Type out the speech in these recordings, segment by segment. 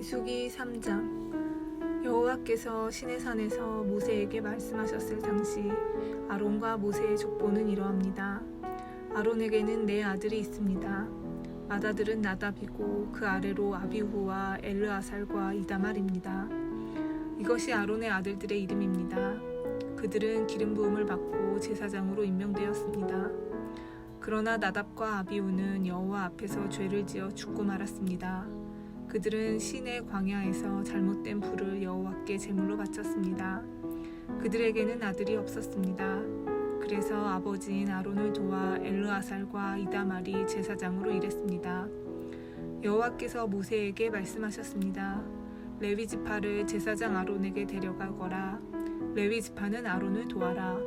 민수기 3장. 여호와께서 시내산에서 모세에게 말씀하셨을 당시 아론과 모세의 족보는 이러합니다. 아론에게는 네 아들이 있습니다. 맏아들은 나답이고 그 아래로 아비후와 엘르아살과 이다말입니다. 이것이 아론의 아들들의 이름입니다. 그들은 기름 부음을 받고 제사장으로 임명되었습니다. 그러나 나답과 아비후는 여호와 앞에서 죄를 지어 죽고 말았습니다. 그들은 시내 광야에서 잘못된 불을 여호와께 제물로 바쳤습니다. 그들에게는 아들이 없었습니다. 그래서 아버지인 아론을 도와 엘르아살과 이다말이 제사장으로 일했습니다. 여호와께서 모세에게 말씀하셨습니다. 레위 지파를 제사장 아론에게 데려가거라. 레위 지파는 아론을 도와라.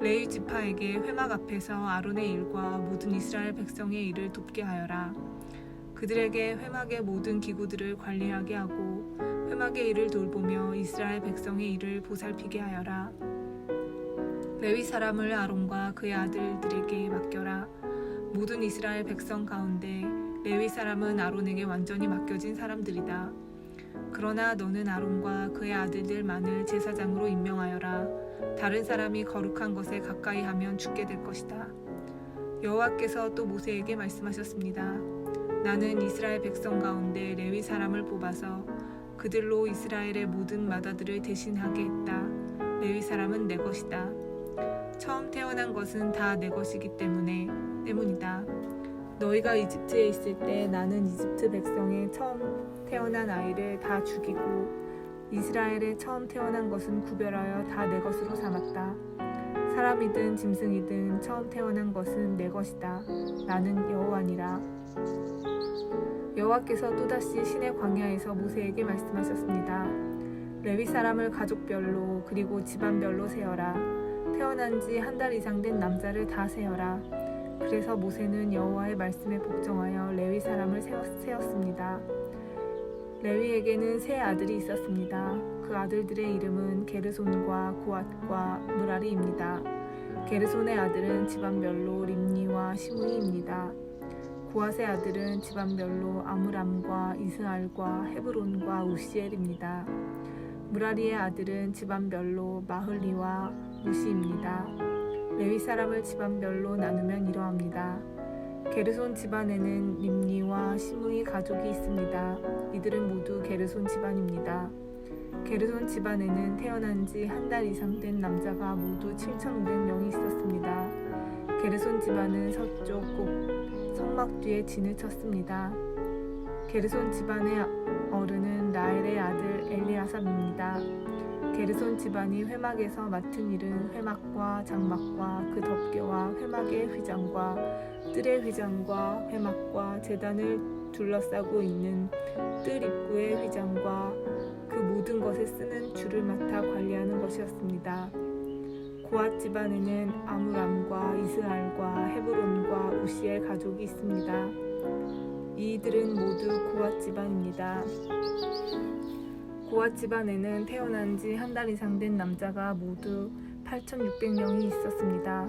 레위 지파에게 회막 앞에서 아론의 일과 모든 이스라엘 백성의 일을 돕게 하여라. 그들에게 회막의 모든 기구들을 관리하게 하고 회막의 일을 돌보며 이스라엘 백성의 일을 보살피게 하여라. 레위 사람을 아론과 그의 아들들에게 맡겨라. 모든 이스라엘 백성 가운데 레위 사람은 아론에게 완전히 맡겨진 사람들이다. 그러나 너는 아론과 그의 아들들만을 제사장으로 임명하여라. 다른 사람이 거룩한 것에 가까이 하면 죽게 될 것이다. 여호와께서 또 모세에게 말씀하셨습니다. 나는 이스라엘 백성 가운데 레위 사람을 뽑아서 그들로 이스라엘의 모든 맏아들을 대신하게 했다. 레위 사람은 내 것이다. 처음 태어난 것은 다 내 것이기 때문이다. 너희가 이집트에 있을 때 나는 이집트 백성의 처음 태어난 아이를 다 죽이고 이스라엘의 처음 태어난 것은 구별하여 다 내 것으로 삼았다. 사람이든 짐승이든 처음 태어난 것은 내 것이다. 나는 여호와니라. 여호와께서 또다시 시내 광야에서 모세에게 말씀하셨습니다. 레위 사람을 가족별로 그리고 집안별로 세어라. 태어난 지 한 달 이상 된 남자를 다 세어라. 그래서 모세는 여호와의 말씀에 복종하여 레위 사람을 세었습니다. 레위에게는 세 아들이 있었습니다. 그 아들들의 이름은 게르손과 고앗과 무라리입니다. 게르손의 아들은 집안별로 림니와 시므이입니다. 고앗의 아들은 집안별로 아므람과 이스알과 헤브론과 우시엘입니다. 무라리의 아들은 집안별로 마흘리와 무시입니다. 레위 사람을 집안별로 나누면 이러합니다. 게르손 집안에는 림니와 시므이 가족이 있습니다. 이들은 모두 게르손 집안입니다. 게르손 집안에는 태어난 지 한 달 이상 된 남자가 모두 7,500명이 있었습니다. 게르손 집안은 서쪽 꼭 성막 뒤에 진을 쳤습니다. 게르손 집안의 어른은 라엘의 아들 엘리아삽입니다. 게르손 집안이 회막에서 맡은 일은 회막과 장막과 그 덮개와 회막의 휘장과 뜰의 휘장과 회막과 제단을 둘러싸고 있는 뜰 입구의 휘장과 그 모든 것에 쓰는 줄을 맡아 관리하는 것이었습니다. 고앗 집안에는 아므람과 이스알과 헤브론과 우시엘 가족이 있습니다. 이들은 모두 고앗 집안입니다. 고앗 집안에는 태어난 지 한 달 이상 된 남자가 모두 8,600명이 있었습니다.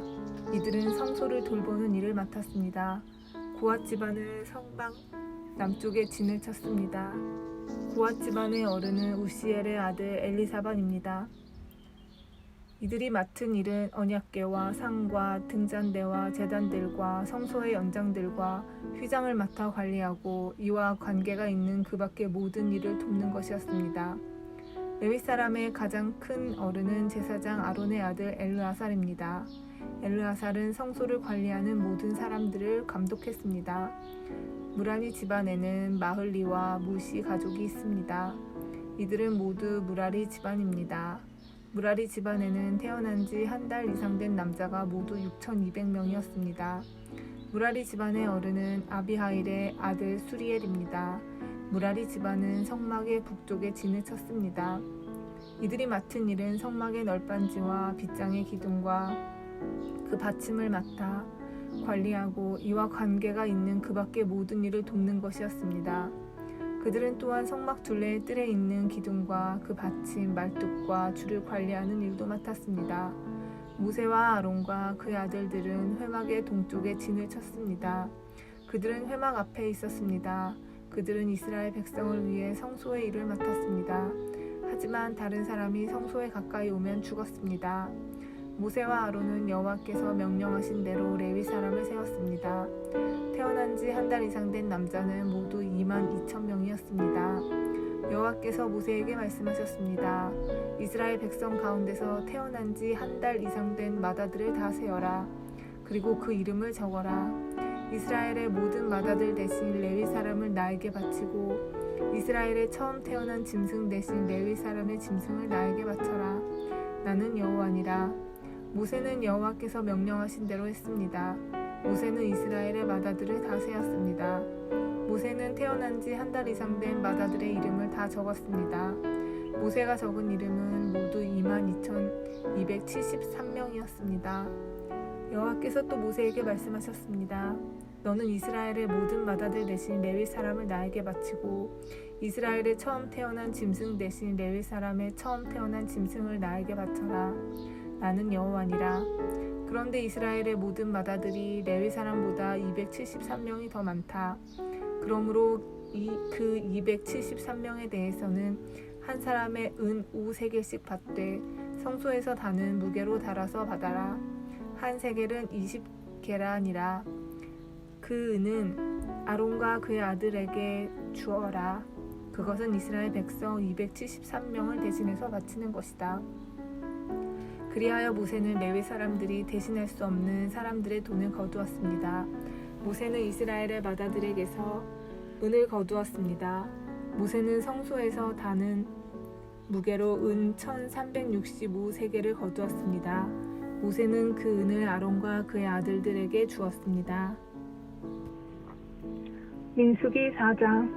이들은 성소를 돌보는 일을 맡았습니다. 고앗 집안은 성방 남쪽에 진을 쳤습니다. 고앗 집안의 어른은 우시엘의 아들 엘리사반입니다. 이들이 맡은 일은 언약궤와 상과 등잔대와 제단들과 성소의 연장들과 휘장을 맡아 관리하고 이와 관계가 있는 그 밖의 모든 일을 돕는 것이었습니다. 레위 사람의 가장 큰 어른은 제사장 아론의 아들 엘르아살입니다. 엘르아살은 성소를 관리하는 모든 사람들을 감독했습니다. 무라리 집안에는 마흘리와 무시 가족이 있습니다. 이들은 모두 무라리 집안입니다. 무라리 집안에는 태어난 지 한 달 이상 된 남자가 모두 6,200명이었습니다. 무라리 집안의 어른은 아비하일의 아들 수리엘입니다. 무라리 집안은 성막의 북쪽에 진을 쳤습니다. 이들이 맡은 일은 성막의 널빤지와 빗장의 기둥과 그 받침을 맡아 관리하고 이와 관계가 있는 그 밖의 모든 일을 돕는 것이었습니다. 그들은 또한 성막 둘레의 뜰에 있는 기둥과 그 받침, 말뚝과 줄을 관리하는 일도 맡았습니다. 모세와 아론과 그의 아들들은 회막의 동쪽에 진을 쳤습니다. 그들은 회막 앞에 있었습니다. 그들은 이스라엘 백성을 위해 성소의 일을 맡았습니다. 하지만 다른 사람이 성소에 가까이 오면 죽었습니다. 모세와 아론은 여호와께서 명령하신 대로 레위 사람을 세웠습니다. 태어난 지 한 달 이상 된 남자는 모두 22,000명이었습니다. 여호와께서 모세에게 말씀하셨습니다. 이스라엘 백성 가운데서 태어난 지 한 달 이상 된 맏아들을 다 세어라. 그리고 그 이름을 적어라. 이스라엘의 모든 맏아들 대신 레위 사람을 나에게 바치고 이스라엘의 처음 태어난 짐승 대신 레위 사람의 짐승을 나에게 바쳐라. 나는 여호와니라. 모세는 여호와께서 명령하신 대로 했습니다. 모세는 이스라엘의 맏아들을 다 세었습니다. 모세는 태어난 지 한 달 이상 된 맏아들의 이름을 다 적었습니다. 모세가 적은 이름은 모두 22,273명이었습니다. 여호와께서 또 모세에게 말씀하셨습니다. 너는 이스라엘의 모든 맏아들 대신 레위 사람을 나에게 바치고 이스라엘의 처음 태어난 짐승 대신 레위 사람의 처음 태어난 짐승을 나에게 바쳐라. 나는 여호와니라. 그런데 이스라엘의 모든 맏아들이 레위 사람보다 273명이 더 많다. 그러므로 그 273명에 대해서는 한 사람의 은 우 3개씩 받되 성소에서 다는 무게로 달아서 받아라. 한 세겔은 20게라니라. 그 은은 아론과 그의 아들에게 주어라. 그것은 이스라엘 백성 273명을 대신해서 바치는 것이다. 그리하여 모세는 레위 사람들이 대신할 수 없는 사람들의 돈을 거두었습니다. 모세는 이스라엘의 맏아들에게서 은을 거두었습니다. 모세는 성소에서 다는 무게로 은 1365세겔을 거두었습니다. 모세는 그 은을 아론과 그의 아들들에게 주었습니다. 민수기 4장.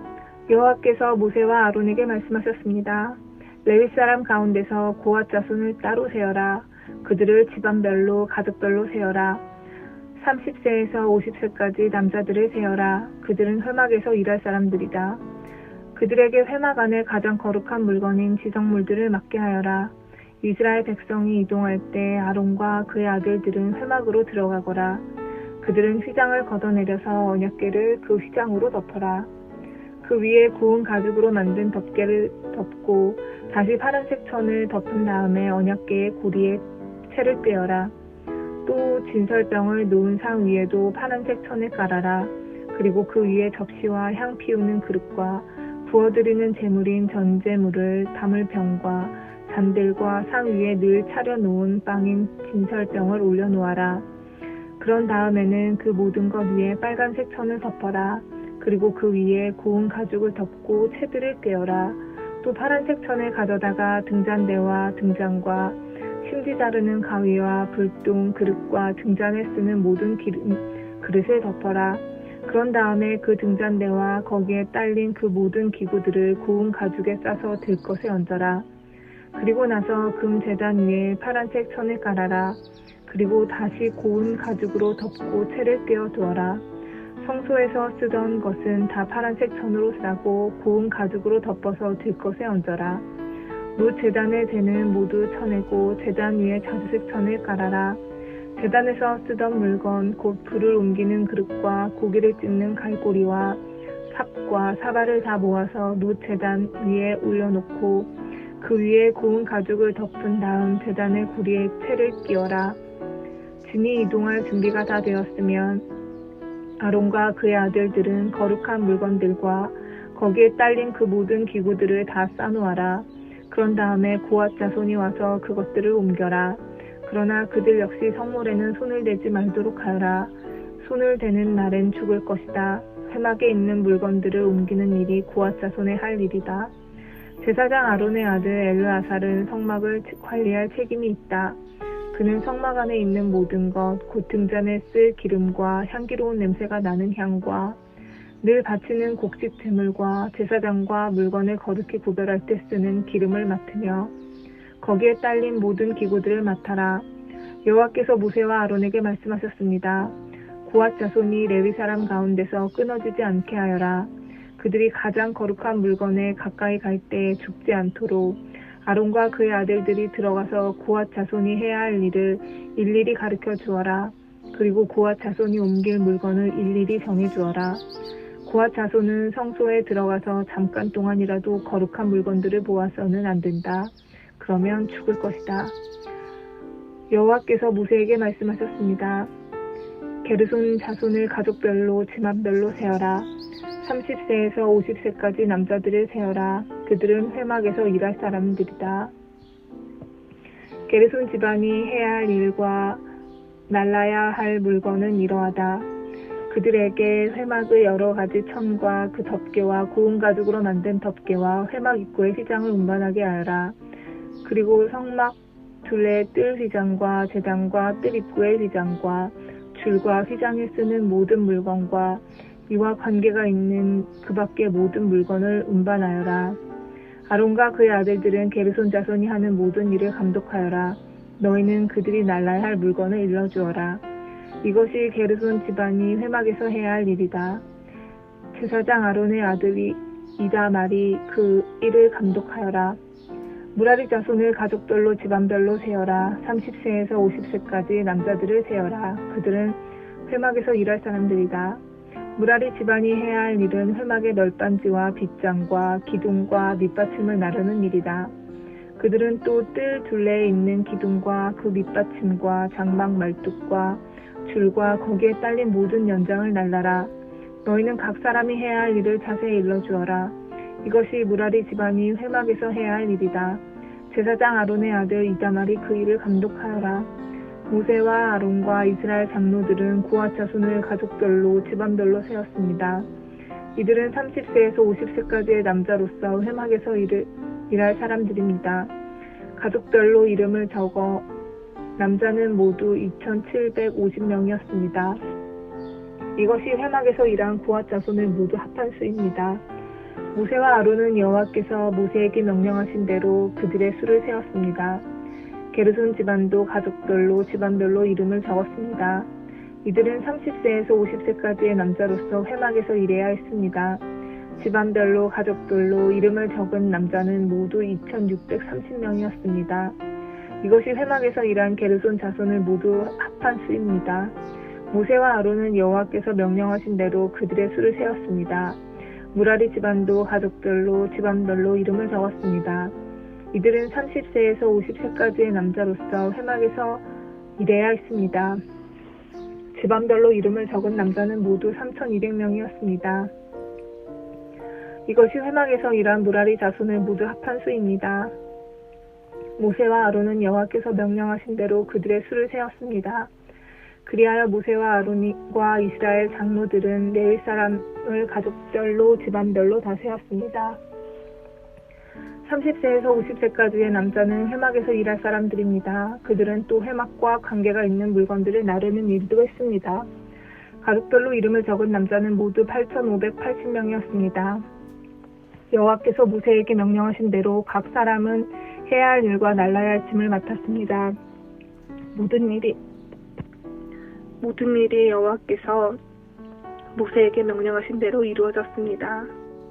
여호와께서 모세와 아론에게 말씀하셨습니다. 레위 사람 가운데서 고핫 자손을 따로 세어라. 그들을 집안별로 가족별로 세어라. 30세에서 50세까지 남자들을 세어라. 그들은 회막에서 일할 사람들이다. 그들에게 회막 안에 가장 거룩한 물건인 지성물들을 맡게 하여라. 이스라엘 백성이 이동할 때 아론과 그의 아들들은 회막으로 들어가거라. 그들은 휘장을 걷어내려서 언약궤를 그 휘장으로 덮어라. 그 위에 고운 가죽으로 만든 덮개를 덮고 다시 파란색 천을 덮은 다음에 언약궤의 고리에 채를 꿰어라. 또 진설병을 놓은 상 위에도 파란색 천을 깔아라. 그리고 그 위에 접시와 향 피우는 그릇과 부어드리는 제물인 전제물을 담을 병과 잔들과 상 위에 늘 차려놓은 빵인 진설병을 올려놓아라. 그런 다음에는 그 모든 것 위에 빨간색 천을 덮어라. 그리고 그 위에 고운 가죽을 덮고 채들을 꿰어라. 또 파란색 천을 가져다가 등잔대와 등잔과 심지 자르는 가위와 불똥, 그릇과 등잔에 쓰는 모든 그릇을 덮어라. 그런 다음에 그 등잔대와 거기에 딸린 그 모든 기구들을 고운 가죽에 싸서 들것에 얹어라. 그리고 나서 금 제단 위에 파란색 천을 깔아라. 그리고 다시 고운 가죽으로 덮고 채를 꿰어 두어라. 성소에서 쓰던 것은 다 파란색 천으로 싸고 고운 가죽으로 덮어서 들것에 얹어라. 롯 제단의 재는 모두 쳐내고 제단 위에 자주색 천을 깔아라. 제단에서 쓰던 물건 곧 불을 옮기는 그릇과 고기를 찢는 갈고리와 삽과 사발을 다 모아서 롯 제단 위에 올려놓고 그 위에 고운 가죽을 덮은 다음 제단의 고리에 채를 끼워라. 진이 이동할 준비가 다 되었으면 아론과 그의 아들들은 거룩한 물건들과 거기에 딸린 그 모든 기구들을 다 싸놓아라. 그런 다음에 고핫 자손이 와서 그것들을 옮겨라. 그러나 그들 역시 성물에는 손을 대지 말도록 하여라. 손을 대는 날엔 죽을 것이다. 회막에 있는 물건들을 옮기는 일이 고핫 자손의 할 일이다. 제사장 아론의 아들 엘르아살은 성막을 관리할 책임이 있다. 그는 성막 안에 있는 모든 것, 곧 등잔에 쓸 기름과 향기로운 냄새가 나는 향과 늘 바치는 곡식 제물과 제사장과 물건을 거룩히 구별할 때 쓰는 기름을 맡으며 거기에 딸린 모든 기구들을 맡아라. 여호와께서 모세와 아론에게 말씀하셨습니다. 고핫 자손이 레위 사람 가운데서 끊어지지 않게 하여라. 그들이 가장 거룩한 물건에 가까이 갈 때 죽지 않도록 아론과 그의 아들들이 들어가서 고핫 자손이 해야 할 일을 일일이 가르쳐 주어라. 그리고 고핫 자손이 옮길 물건을 일일이 정해 주어라. 고앗 자손은 성소에 들어가서 잠깐 동안이라도 거룩한 물건들을 보아서는 안 된다. 그러면 죽을 것이다. 여호와께서 모세에게 말씀하셨습니다. 게르손 자손을 가족별로 집안별로 세어라. 30세에서 50세까지 남자들을 세어라. 그들은 회막에서 일할 사람들이다. 게르손 집안이 해야 할 일과 날라야 할 물건은 이러하다. 그들에게 회막의 여러 가지 천과 그 덮개와 고운 가죽으로 만든 덮개와 회막 입구의 휘장을 운반하게 하여라. 그리고 성막 둘레 뜰 휘장과 제단과 뜰 입구의 휘장과 줄과 휘장에 쓰는 모든 물건과 이와 관계가 있는 그 밖의 모든 물건을 운반하여라. 아론과 그의 아들들은 게르손 자손이 하는 모든 일을 감독하여라. 너희는 그들이 날라야 할 물건을 일러주어라. 이것이 게르손 집안이 회막에서 해야 할 일이다. 제사장 아론의 아들이 이다말이 그 일을 감독하여라. 무라리 자손을 가족별로 집안별로 세어라. 30세에서 50세까지 남자들을 세어라. 그들은 회막에서 일할 사람들이다. 무라리 집안이 해야 할 일은 회막의 널빤지와 빗장과 기둥과 밑받침을 나르는 일이다. 그들은 또 뜰 둘레에 있는 기둥과 그 밑받침과 장막 말뚝과 줄과 거기에 딸린 모든 연장을 날라라. 너희는 각 사람이 해야 할 일을 자세히 일러주어라. 이것이 무라리 집안이 회막에서 해야 할 일이다. 제사장 아론의 아들 이다말이 그 일을 감독하여라. 모세와 아론과 이스라엘 장로들은 고앗 자손을 가족별로 집안별로 세웠습니다. 이들은 30세에서 50세까지의 남자로서 회막에서 일할 사람들입니다. 가족별로 이름을 적어 남자는 모두 2,750명이었습니다. 이것이 회막에서 일한 고앗 자손을 모두 합한 수입니다. 모세와 아론은 여호와께서 모세에게 명령하신 대로 그들의 수를 세웠습니다. 게르손 집안도 가족별로 집안별로 이름을 적었습니다. 이들은 30세에서 50세까지의 남자로서 회막에서 일해야 했습니다. 집안별로 가족별로 이름을 적은 남자는 모두 2,630명이었습니다. 이것이 회막에서 일한 게르손 자손을 모두 합한 수입니다. 모세와 아론은 여호와께서 명령하신 대로 그들의 수를 세웠습니다. 무라리 집안도 가족별로 집안별로 이름을 적었습니다. 이들은 30세에서 50세까지의 남자로서 회막에서 일해야 했습니다. 집안별로 이름을 적은 남자는 모두 3,200명이었습니다. 이것이 회막에서 일한 무라리 자손을 모두 합한 수입니다. 모세와 아론은 여호와께서 명령하신 대로 그들의 수를 세웠습니다. 그리하여 모세와 아론과 이스라엘 장로들은 레위 사람을 가족별로 집안별로 다 세웠습니다. 30세에서 50세까지의 남자는 회막에서 일할 사람들입니다. 그들은 또 회막과 관계가 있는 물건들을 나르는 일도 했습니다. 가족별로 이름을 적은 남자는 모두 8,580명이었습니다. 여호와께서 모세에게 명령하신 대로 각 사람은 해야 할 일과 날라야 할 짐을 맡았습니다. 모든 일이 여호와께서 모세에게 명령하신 대로 이루어졌습니다.